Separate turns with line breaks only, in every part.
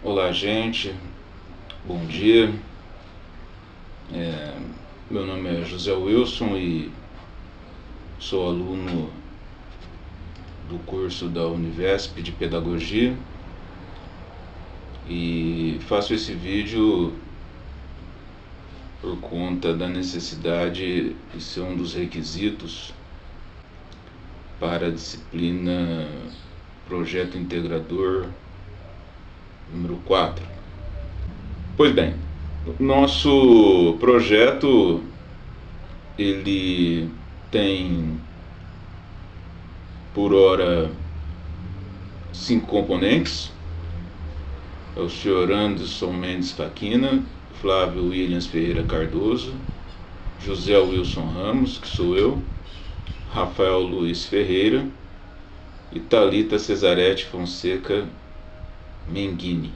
Olá, gente. Bom dia. Meu nome é José Wilson e sou aluno do curso da Univesp de Pedagogia e faço esse vídeo por conta da necessidade de ser um dos requisitos para a disciplina Projeto Integrador número 4. Pois bem, nosso projeto ele tem por hora 5 componentes. É o senhor Anderson Mendes Faquina, Flávio Williams Ferreira Cardoso, José Wilson Ramos, que sou eu, Rafael Luiz Ferreira e Thalita Cesarete Fonseca Menghini.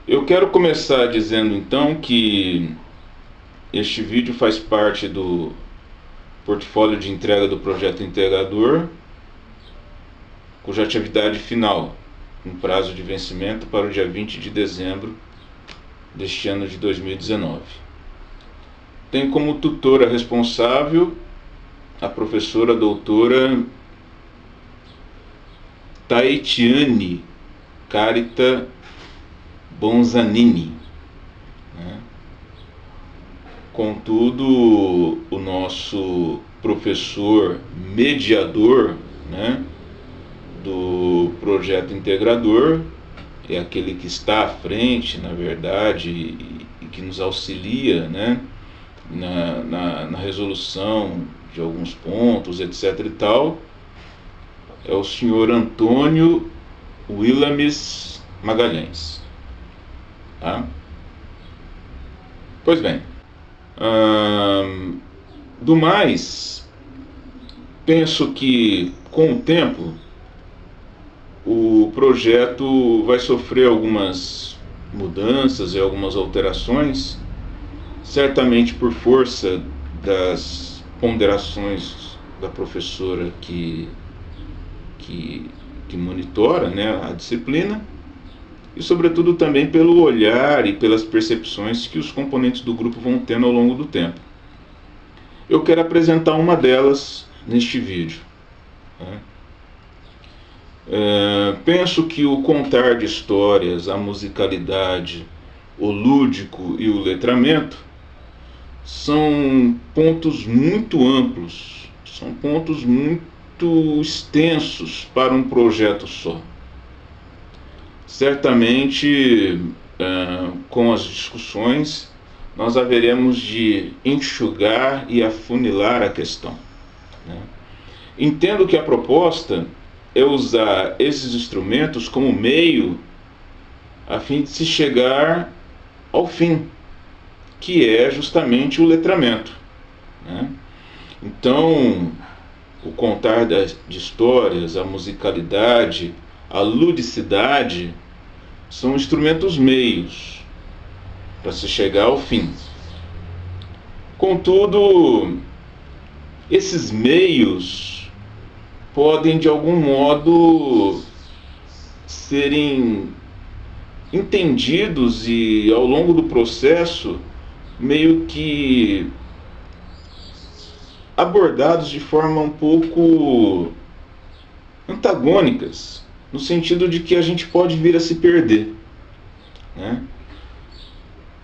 Eu quero começar dizendo então que este vídeo faz parte do portfólio de entrega do projeto integrador, cuja atividade final, com prazo de vencimento para o dia 20 de dezembro deste ano de 2019. Tem como tutora responsável a professora doutora Taetiane Carita Bonzanini. Contudo, o nosso professor mediador, do projeto integrador é aquele que está à frente, na verdade, e que nos auxilia, na resolução de alguns pontos, etc. e tal, é o senhor Antônio Willames Magalhães. Tá? Pois bem, do mais, penso que com o tempo o projeto vai sofrer algumas mudanças e algumas alterações, certamente por força das ponderações da professora que monitora, a disciplina, e sobretudo também pelo olhar e pelas percepções que os componentes do grupo vão tendo ao longo do tempo. Eu quero apresentar uma delas neste vídeo. Penso que o contar de histórias, a musicalidade, o lúdico e o letramento são pontos muito amplos, são pontos muito extensos para um projeto só. Certamente, com as discussões, nós haveremos de enxugar e afunilar a questão. Entendo que a proposta é usar esses instrumentos como meio a fim de se chegar ao fim, que é justamente o letramento. Então, o contar de histórias, a musicalidade, a ludicidade são instrumentos meios para se chegar ao fim. Contudo, esses meios podem de algum modo serem entendidos e ao longo do processo meio que abordados de forma um pouco antagônicas, no sentido de que a gente pode vir a se perder,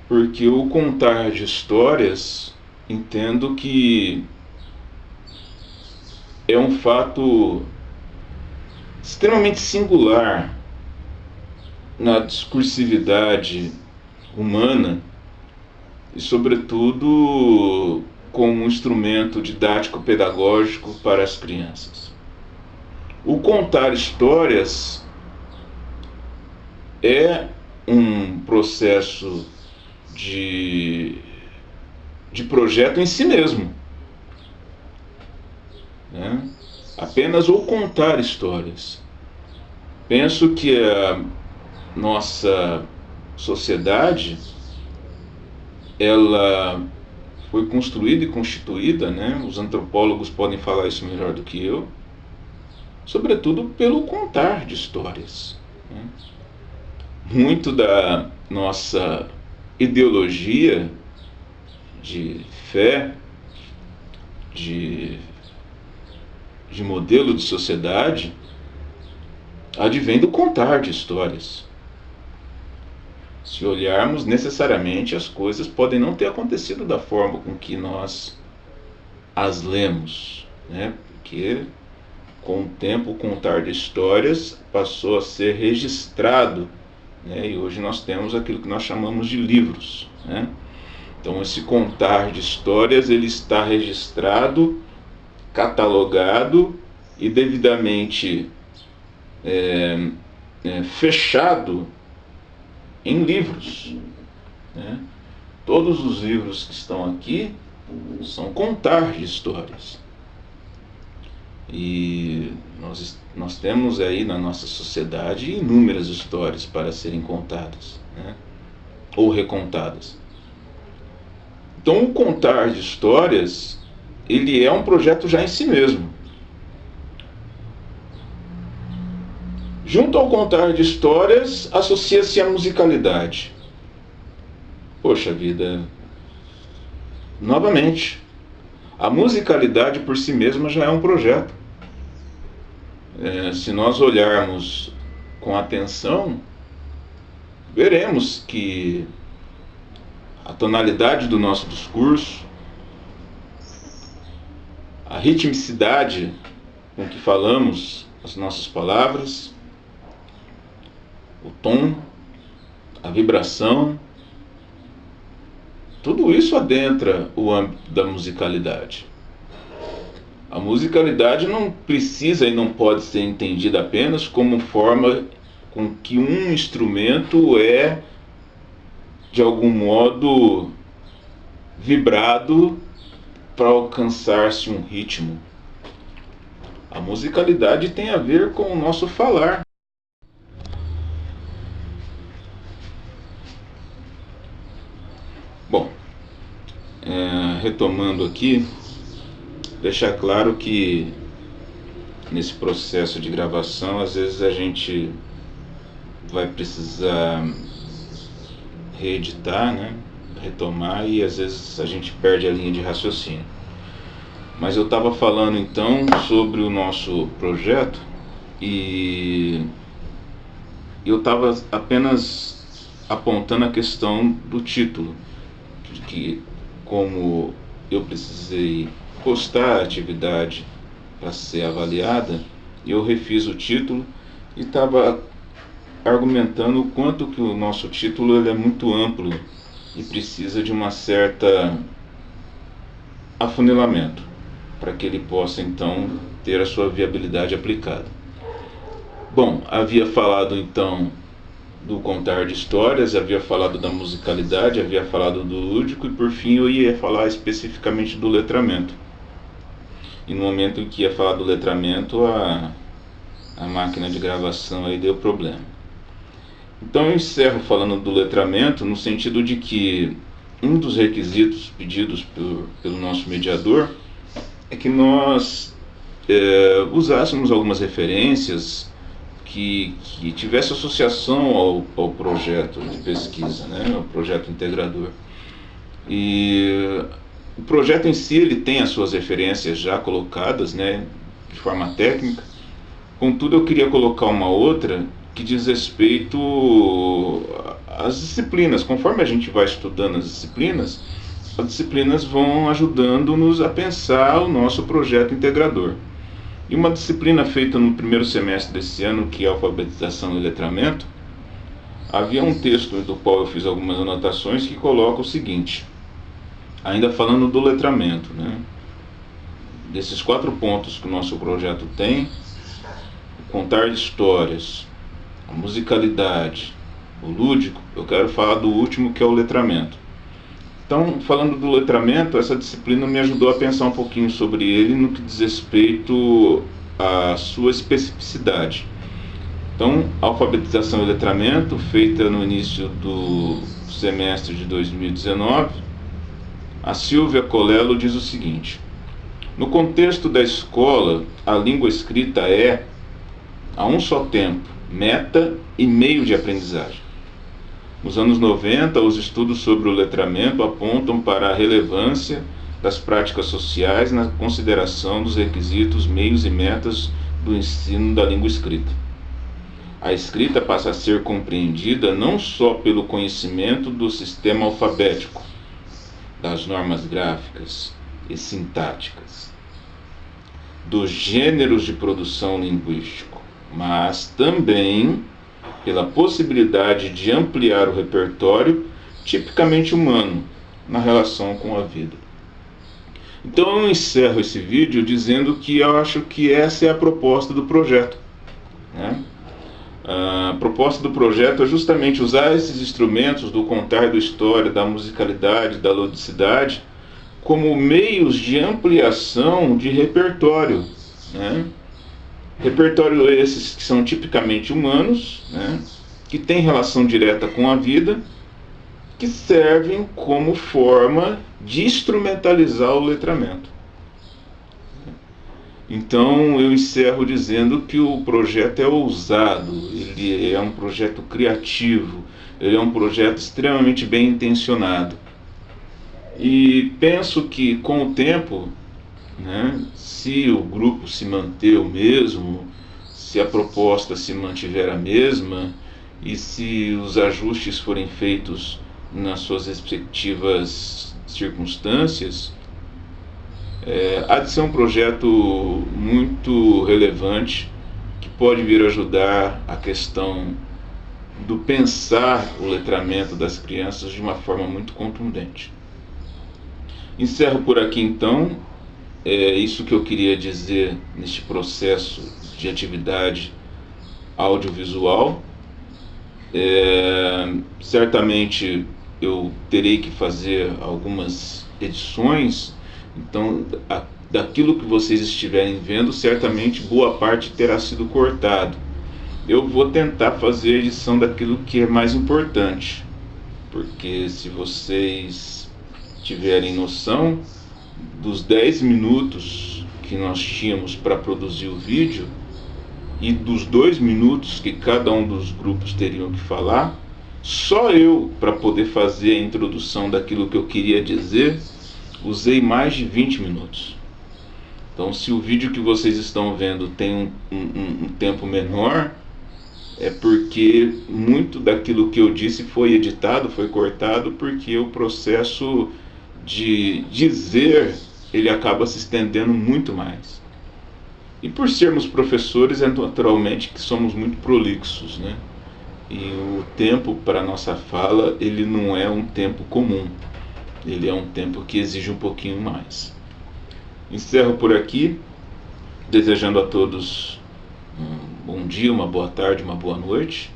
porque o contar de histórias, entendo que é um fato extremamente singular na discursividade humana e, sobretudo, como um instrumento didático-pedagógico para as crianças. O contar histórias é um processo de projeto em si mesmo. Apenas o contar histórias. Penso que a nossa sociedade ela foi construída e constituída, os antropólogos podem falar isso melhor do que eu, sobretudo pelo contar de histórias. né? Muito da nossa ideologia de fé, de modelo de sociedade, advém do contar de histórias. Se olharmos, necessariamente as coisas podem não ter acontecido da forma com que nós as lemos, né? Porque com o tempo o contar de histórias passou a ser registrado, né? E hoje nós temos aquilo que nós chamamos de livros, né? Então esse contar de histórias ele está registrado, catalogado e devidamente fechado em livros, né? Todos os livros que estão aqui são contar de histórias. E nós temos aí na nossa sociedade inúmeras histórias para serem contadas, né? Ou recontadas. Então o contar de histórias ele é um projeto já em si mesmo. Junto ao contar de histórias, associa-se a musicalidade. Poxa vida, novamente, a musicalidade por si mesma já é um projeto. Se nós olharmos com atenção, veremos que a tonalidade do nosso discurso, a ritmicidade com que falamos as nossas palavras, o tom, a vibração, tudo isso adentra o âmbito da musicalidade. A musicalidade não precisa e não pode ser entendida apenas como forma com que um instrumento é, de algum modo, vibrado para alcançar-se um ritmo. A musicalidade tem a ver com o nosso falar. Bom, retomando aqui, deixar claro que nesse processo de gravação, às vezes a gente vai precisar reeditar, né? Retomar, e às vezes a gente perde a linha de raciocínio. Mas eu estava falando então sobre o nosso projeto e eu estava apenas apontando a questão do título, que como eu precisei postar a atividade para ser avaliada, eu refiz o título e estava argumentando o quanto que o nosso título ele é muito amplo e precisa de uma certa afunilamento para que ele possa então ter a sua viabilidade aplicada. Bom, havia falado então do contar de histórias, havia falado da musicalidade, havia falado do lúdico e por fim eu ia falar especificamente do letramento. E no momento em que ia falar do letramento, a máquina de gravação aí deu problema. Então eu encerro falando do letramento no sentido de que um dos requisitos pedidos pelo nosso mediador é que nós usássemos algumas referências que tivesse associação ao projeto de pesquisa, né, ao projeto integrador. E o projeto em si ele tem as suas referências já colocadas, né, de forma técnica. Contudo, eu queria colocar uma outra que diz respeito às disciplinas. Conforme a gente vai estudando as disciplinas vão ajudando-nos a pensar o nosso projeto integrador. E uma disciplina feita no primeiro semestre desse ano, que é alfabetização e letramento, havia um texto do qual eu fiz algumas anotações que coloca o seguinte, ainda falando do letramento, né? Desses 4 pontos que o nosso projeto tem, o contar de histórias, a musicalidade, o lúdico, eu quero falar do último, que é o letramento. Então, falando do letramento, essa disciplina me ajudou a pensar um pouquinho sobre ele no que diz respeito à sua especificidade. Então, alfabetização e letramento, feita no início do semestre de 2019, a Silvia Colello diz o seguinte: no contexto da escola, a língua escrita é, a um só tempo, meta e meio de aprendizagem. Nos anos 90, os estudos sobre o letramento apontam para a relevância das práticas sociais na consideração dos requisitos, meios e metas do ensino da língua escrita. A escrita passa a ser compreendida não só pelo conhecimento do sistema alfabético, das normas gráficas e sintáticas, dos gêneros de produção linguístico, mas também pela possibilidade de ampliar o repertório tipicamente humano na relação com a vida. Então eu encerro esse vídeo dizendo que eu acho que essa é a proposta do projeto, né? A proposta do projeto é justamente usar esses instrumentos do contar da história, da musicalidade, da ludicidade, como meios de ampliação de repertório, né? Repertório esses que são tipicamente humanos, né? Que têm relação direta com a vida, que servem como forma de instrumentalizar o letramento. Então eu encerro dizendo que o projeto é ousado, ele é um projeto criativo, ele é um projeto extremamente bem intencionado. E penso que com o tempo, né, se o grupo se manter o mesmo, se a proposta se mantiver a mesma e se os ajustes forem feitos nas suas respectivas circunstâncias, há de ser um projeto muito relevante que pode vir ajudar a questão do pensar o letramento das crianças de uma forma muito contundente. Encerro por aqui então. É isso que eu queria dizer neste processo de atividade audiovisual. Certamente eu terei que fazer algumas edições, então daquilo que vocês estiverem vendo, certamente boa parte terá sido cortado. Eu vou tentar fazer a edição daquilo que é mais importante, porque se vocês tiverem noção, dos 10 minutos que nós tínhamos para produzir o vídeo e dos 2 minutos que cada um dos grupos teriam que falar, só eu, para poder fazer a introdução daquilo que eu queria dizer, usei mais de 20 minutos. Então, se o vídeo que vocês estão vendo tem um tempo menor, é porque muito daquilo que eu disse foi editado, foi cortado, porque o processo de dizer, ele acaba se estendendo muito mais. E por sermos professores, é naturalmente que somos muito prolixos, né? E o tempo para nossa fala, ele não é um tempo comum, ele é um tempo que exige um pouquinho mais. Encerro por aqui, desejando a todos um bom dia, uma boa tarde, uma boa noite,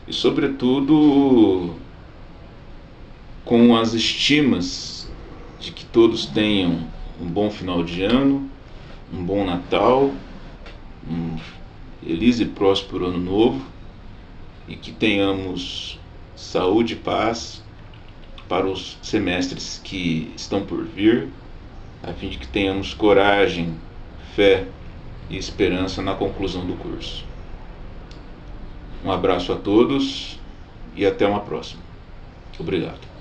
e sobretudo com as estimas de que todos tenham um bom final de ano, um bom Natal, um feliz e próspero ano novo, e que tenhamos saúde e paz para os semestres que estão por vir, a fim de que tenhamos coragem, fé e esperança na conclusão do curso. Um abraço a todos e até uma próxima. Obrigado.